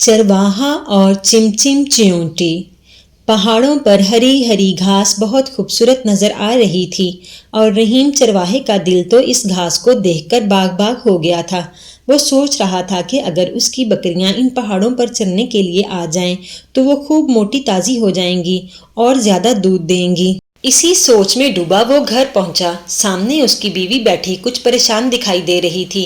चरवाहा और चिमचिम चियोंटी। पहाड़ों पर हरी हरी घास बहुत खूबसूरत नजर आ रही थी और रहीम चरवाहे का दिल तो इस घास को देखकर बाग बाग हो गया था। वो सोच रहा था कि अगर उसकी बकरियां इन पहाड़ों पर चरने के लिए आ जाएं तो वो खूब मोटी ताजी हो जाएंगी और ज्यादा दूध देंगी। इसी सोच में डूबा वो घर पहुंचा। सामने उसकी बीवी बैठी कुछ परेशान दिखाई दे रही थी।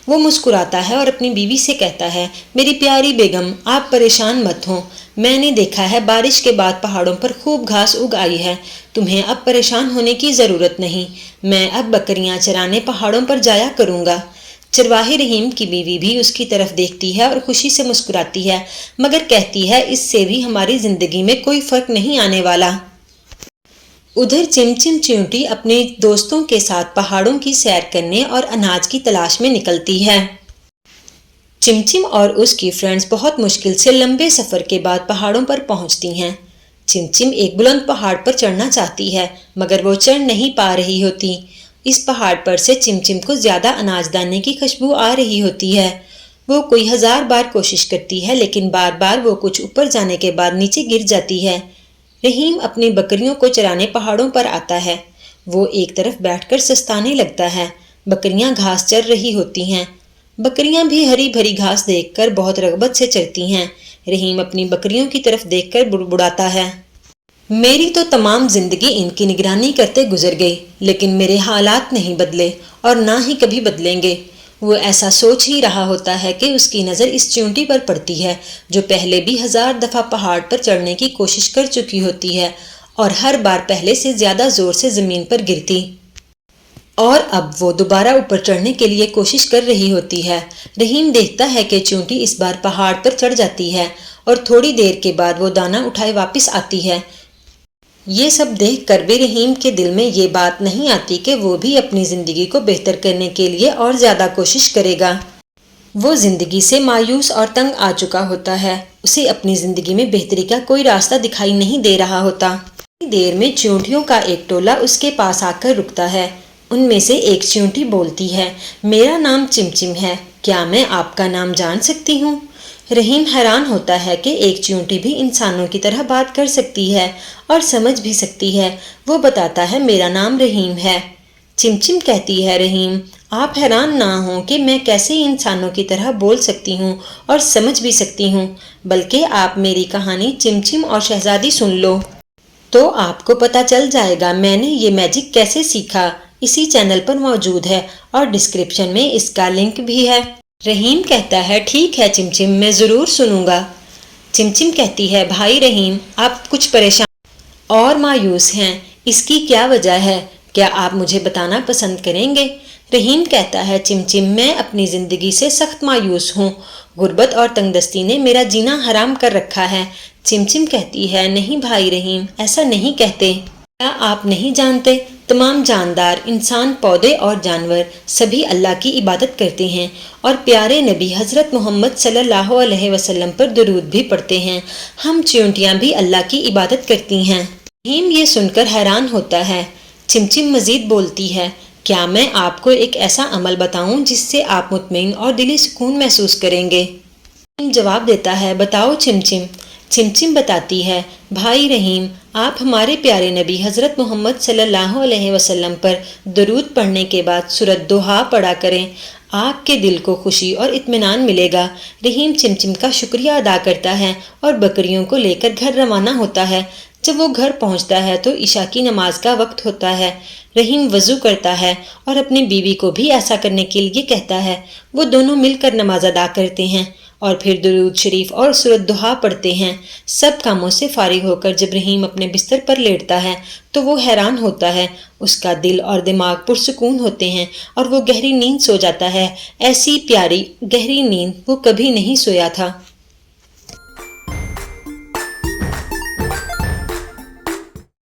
वो मुस्कुराता है और अपनी बीवी से कहता है, मेरी प्यारी बेगम, आप परेशान मत हो। मैंने देखा है बारिश के बाद पहाड़ों पर खूब घास उग आई है। तुम्हें अब परेशान होने की जरूरत नहीं। मैं अब बकरियां चराने पहाड़ों पर जाया करूंगा। चरवाहे रहीम की बीवी भी उसकी तरफ देखती है और खुशी से मुस्कुराती है, मगर कहती है, इससे भी हमारी जिंदगी में कोई फर्क नहीं आने वाला। उधर चिमचिम चियोंटी अपने दोस्तों के साथ पहाड़ों की सैर करने और अनाज की तलाश में निकलती है। चिमचिम और उसकी फ्रेंड्स बहुत मुश्किल से लंबे सफर के बाद पहाड़ों पर पहुंचती हैं। चिमचिम एक बुलंद पहाड़ पर चढ़ना चाहती है, मगर वो चढ़ नहीं पा रही होती। इस पहाड़ पर से चिमचिम को ज्यादा अनाजदाने की खुशबू आ रही होती है। वो कोई 1000 बार कोशिश करती है, लेकिन बार बार वो कुछ ऊपर जाने के बाद नीचे गिर जाती है। रहीम अपनी बकरियों को चराने पहाड़ों पर आता है। वो एक तरफ बैठकर सस्ताने लगता है। बकरियां घास चर रही होती हैं। बकरियां भी हरी भरी घास देखकर बहुत रगबत से चरती हैं। रहीम अपनी बकरियों की तरफ देखकर बुड़बुड़ाता है, मेरी तो तमाम जिंदगी इनकी निगरानी करते गुजर गई, लेकिन मेरे हालात नहीं बदले और ना ही कभी बदलेंगे। वो ऐसा सोच ही रहा होता है कि उसकी नज़र इस चियोंटी पर पड़ती है, जो पहले भी 1000 दफ़ा पहाड़ पर चढ़ने की कोशिश कर चुकी होती है और हर बार पहले से ज्यादा जोर से जमीन पर गिरती। और अब वो दोबारा ऊपर चढ़ने के लिए कोशिश कर रही होती है। रहीम देखता है कि चियोंटी इस बार पहाड़ पर चढ़ जाती है और थोड़ी देर के बाद वो दाना उठाए वापस आती है। ये सब देखकर भी रहीम के दिल में ये बात नहीं आती कि वो भी अपनी जिंदगी को बेहतर करने के लिए और ज्यादा कोशिश करेगा। वो जिंदगी से मायूस और तंग आ चुका होता है। उसे अपनी जिंदगी में बेहतरी का कोई रास्ता दिखाई नहीं दे रहा होता। देर में चियोंटियों का एक टोला उसके पास आकर रुकता है। उनमें से एक चियोंटी बोलती है, मेरा नाम चिमचिम है, क्या मैं आपका नाम जान सकती हूँ? रहीम हैरान होता है कि एक चियोंटी भी इंसानों की तरह बात कर सकती है और समझ भी सकती है। वो बताता है, मेरा नाम रहीम है। चिमचिम कहती है, रहीम, आप हैरान ना हो कि मैं कैसे इंसानों की तरह बोल सकती हूँ और समझ भी सकती हूँ, बल्कि आप मेरी कहानी चिमचिम और शहजादी सुन लो तो आपको पता चल जाएगा मैंने ये मैजिक कैसे सीखा। इसी चैनल पर मौजूद है और डिस्क्रिप्शन में इसका लिंक भी है। रहीम कहता है, ठीक है चिमचिम, मैं ज़रूर सुनूंगा। चिमचिम कहती है, भाई रहीम, आप कुछ परेशान और मायूस हैं, इसकी क्या वजह है? क्या आप मुझे बताना पसंद करेंगे? रहीम कहता है, चिमचिम, मैं अपनी ज़िंदगी से सख्त मायूस हूँ। गुर्बत और तंगदस्ती ने मेरा जीना हराम कर रखा है। चिमचिम कहती है, नहीं भाई रहीम, ऐसा नहीं कहते। क्या आप नहीं जानते, तमाम जानदार इंसान, पौधे और जानवर सभी अल्लाह की इबादत करते हैं और प्यारे नबी हज़रत मोहम्मद सल्लल्लाहु अलैहि वसल्लम पर दुरूद भी पढ़ते हैं। हम चियोंटियाँ भी अल्लाह की इबादत करती हैं। रहीम ये सुनकर हैरान होता है। चिमचिम मजीद बोलती है, क्या मैं आपको एक ऐसा अमल बताऊं जिससे आप मुतमईन और दिली सुकून महसूस करेंगे? रहीम जवाब देता है, बताओ चिमचिम। चिमचिम बताती है, भाई रहीम, आप हमारे प्यारे नबी हज़रत मोहम्मद सल्लल्लाहु अलैहि वसल्लम पर दरूद पढ़ने के बाद सूरत दोहा पढ़ा करें, आपके दिल को खुशी और इत्मीनान मिलेगा। रहीम चिमचिम का शुक्रिया अदा करता है और बकरियों को लेकर घर रवाना होता है। जब वो घर पहुंचता है तो ईशा की नमाज का वक्त होता है। रहीम वज़ू करता है और अपनी बीवी को भी ऐसा करने के लिए कहता है। वो दोनों मिलकर नमाज अदा करते हैं और फिर दुरूद शरीफ और सूरत दुहा पढ़ते हैं। सब कामों से फारिग होकर जब रहीम अपने बिस्तर पर लेटता है तो वो हैरान होता है। उसका दिल और दिमाग पुरसुकून होते हैं और वो गहरी नींद सो जाता है। ऐसी प्यारी गहरी नींद वो कभी नहीं सोया था।